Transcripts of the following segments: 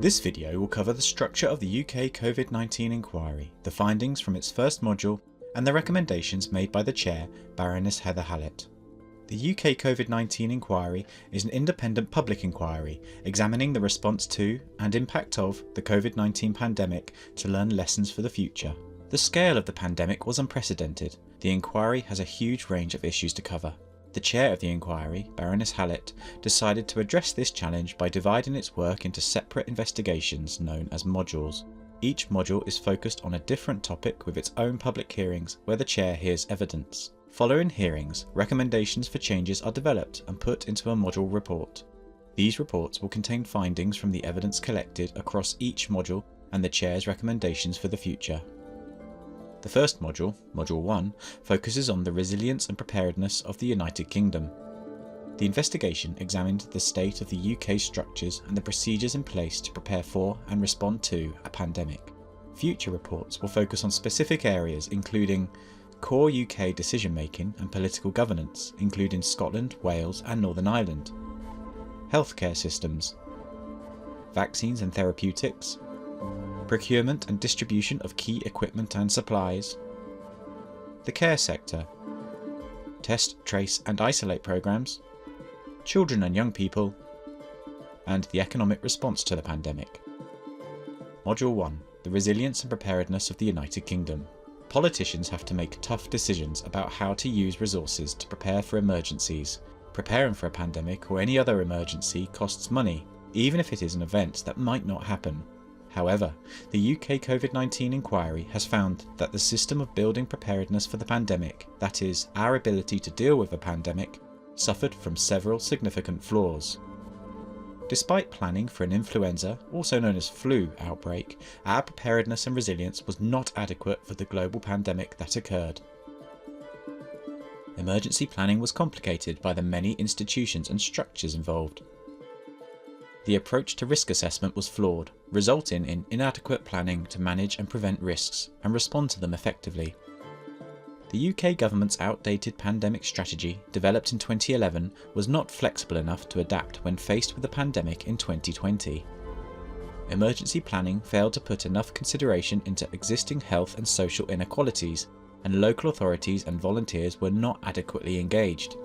This video will cover the structure of the UK COVID-19 inquiry, the findings from its first module, and the recommendations made by the Chair, Baroness Heather Hallett. The UK COVID-19 inquiry is an independent public inquiry examining the response to and impact of the COVID-19 pandemic to learn lessons for the future. The scale of the pandemic was unprecedented. The inquiry has a huge range of issues to cover. The chair of the inquiry, Baroness Hallett, decided to address this challenge by dividing its work into separate investigations known as modules. Each module is focused on a different topic with its own public hearings where the chair hears evidence. Following hearings, recommendations for changes are developed and put into a module report. These reports will contain findings from the evidence collected across each module and the chair's recommendations for the future. The first module, Module 1, focuses on the resilience and preparedness of the United Kingdom. The investigation examined the state of the UK structures and the procedures in place to prepare for and respond to a pandemic. Future reports will focus on specific areas including core UK decision-making and political governance, including Scotland, Wales and Northern Ireland, healthcare systems, vaccines and therapeutics, procurement and distribution of key equipment and supplies, the care sector, test, trace and isolate programs, children and young people, and the economic response to the pandemic. Module 1. The resilience and preparedness of the United Kingdom. Politicians have to make tough decisions about how to use resources to prepare for emergencies. Preparing for a pandemic or any other emergency costs money, even if it is an event that might not happen. However, the UK COVID-19 inquiry has found that the system of building preparedness for the pandemic, that is, our ability to deal with a pandemic, suffered from several significant flaws. Despite planning for an influenza, also known as flu, outbreak, our preparedness and resilience was not adequate for the global pandemic that occurred. Emergency planning was complicated by the many institutions and structures involved. The approach to risk assessment was flawed, resulting in inadequate planning to manage and prevent risks and respond to them effectively. The UK government's outdated pandemic strategy, developed in 2011, was not flexible enough to adapt when faced with a pandemic in 2020. Emergency planning failed to put enough consideration into existing health and social inequalities, and local authorities and volunteers were not adequately engaged.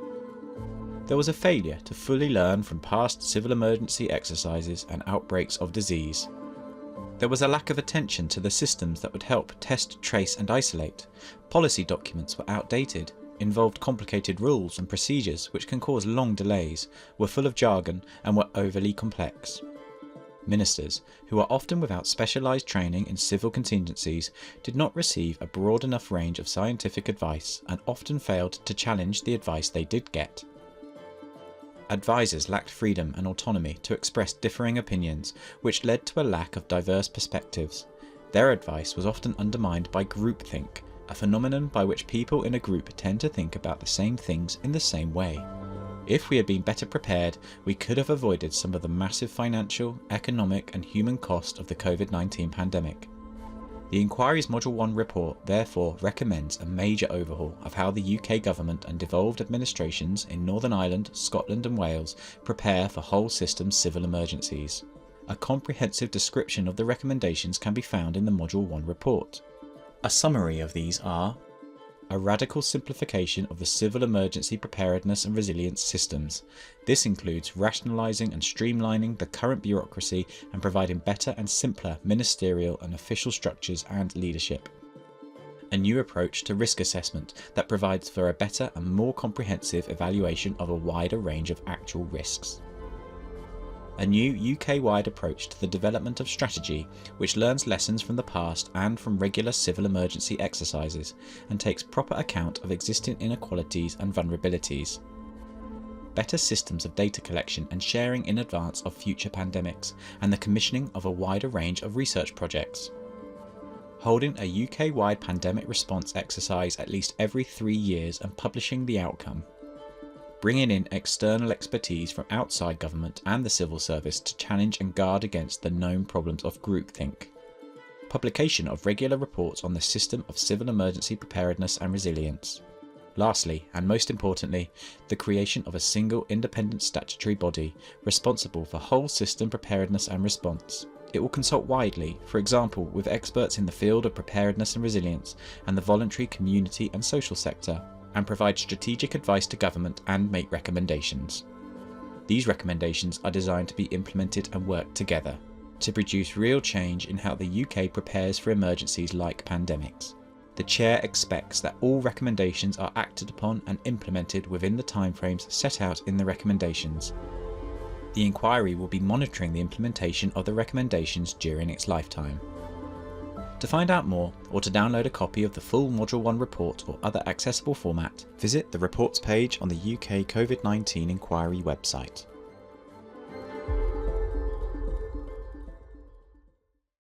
There was a failure to fully learn from past civil emergency exercises and outbreaks of disease. There was a lack of attention to the systems that would help test, trace and isolate. Policy documents were outdated, involved complicated rules and procedures which can cause long delays, were full of jargon and were overly complex. Ministers, who are often without specialised training in civil contingencies, did not receive a broad enough range of scientific advice and often failed to challenge the advice they did get. Advisors lacked freedom and autonomy to express differing opinions, which led to a lack of diverse perspectives. Their advice was often undermined by groupthink, a phenomenon by which people in a group tend to think about the same things in the same way. If we had been better prepared, we could have avoided some of the massive financial, economic and human cost of the COVID-19 pandemic. The inquiry's Module 1 report therefore recommends a major overhaul of how the UK government and devolved administrations in Northern Ireland, Scotland and Wales prepare for whole system civil emergencies. A comprehensive description of the recommendations can be found in the Module 1 report. A summary of these are: a radical simplification of the civil emergency preparedness and resilience systems. This includes rationalising and streamlining the current bureaucracy and providing better and simpler ministerial and official structures and leadership. A new approach to risk assessment that provides for a better and more comprehensive evaluation of a wider range of actual risks. A new UK-wide approach to the development of strategy which learns lessons from the past and from regular civil emergency exercises and takes proper account of existing inequalities and vulnerabilities. Better systems of data collection and sharing in advance of future pandemics, and the commissioning of a wider range of research projects. Holding a UK-wide pandemic response exercise at least every 3 years and publishing the outcome. Bringing in external expertise from outside government and the civil service to challenge and guard against the known problems of groupthink. Publication of regular reports on the system of civil emergency preparedness and resilience. Lastly, and most importantly, the creation of a single independent statutory body responsible for whole system preparedness and response. It will consult widely, for example with experts in the field of preparedness and resilience and the voluntary community and social sector, and provide strategic advice to government and make recommendations. These recommendations are designed to be implemented and work together to produce real change in how the UK prepares for emergencies like pandemics. The Chair expects that all recommendations are acted upon and implemented within the timeframes set out in the recommendations. The inquiry will be monitoring the implementation of the recommendations during its lifetime. To find out more, or to download a copy of the full Module 1 report or other accessible format, visit the reports page on the UK COVID-19 Inquiry website.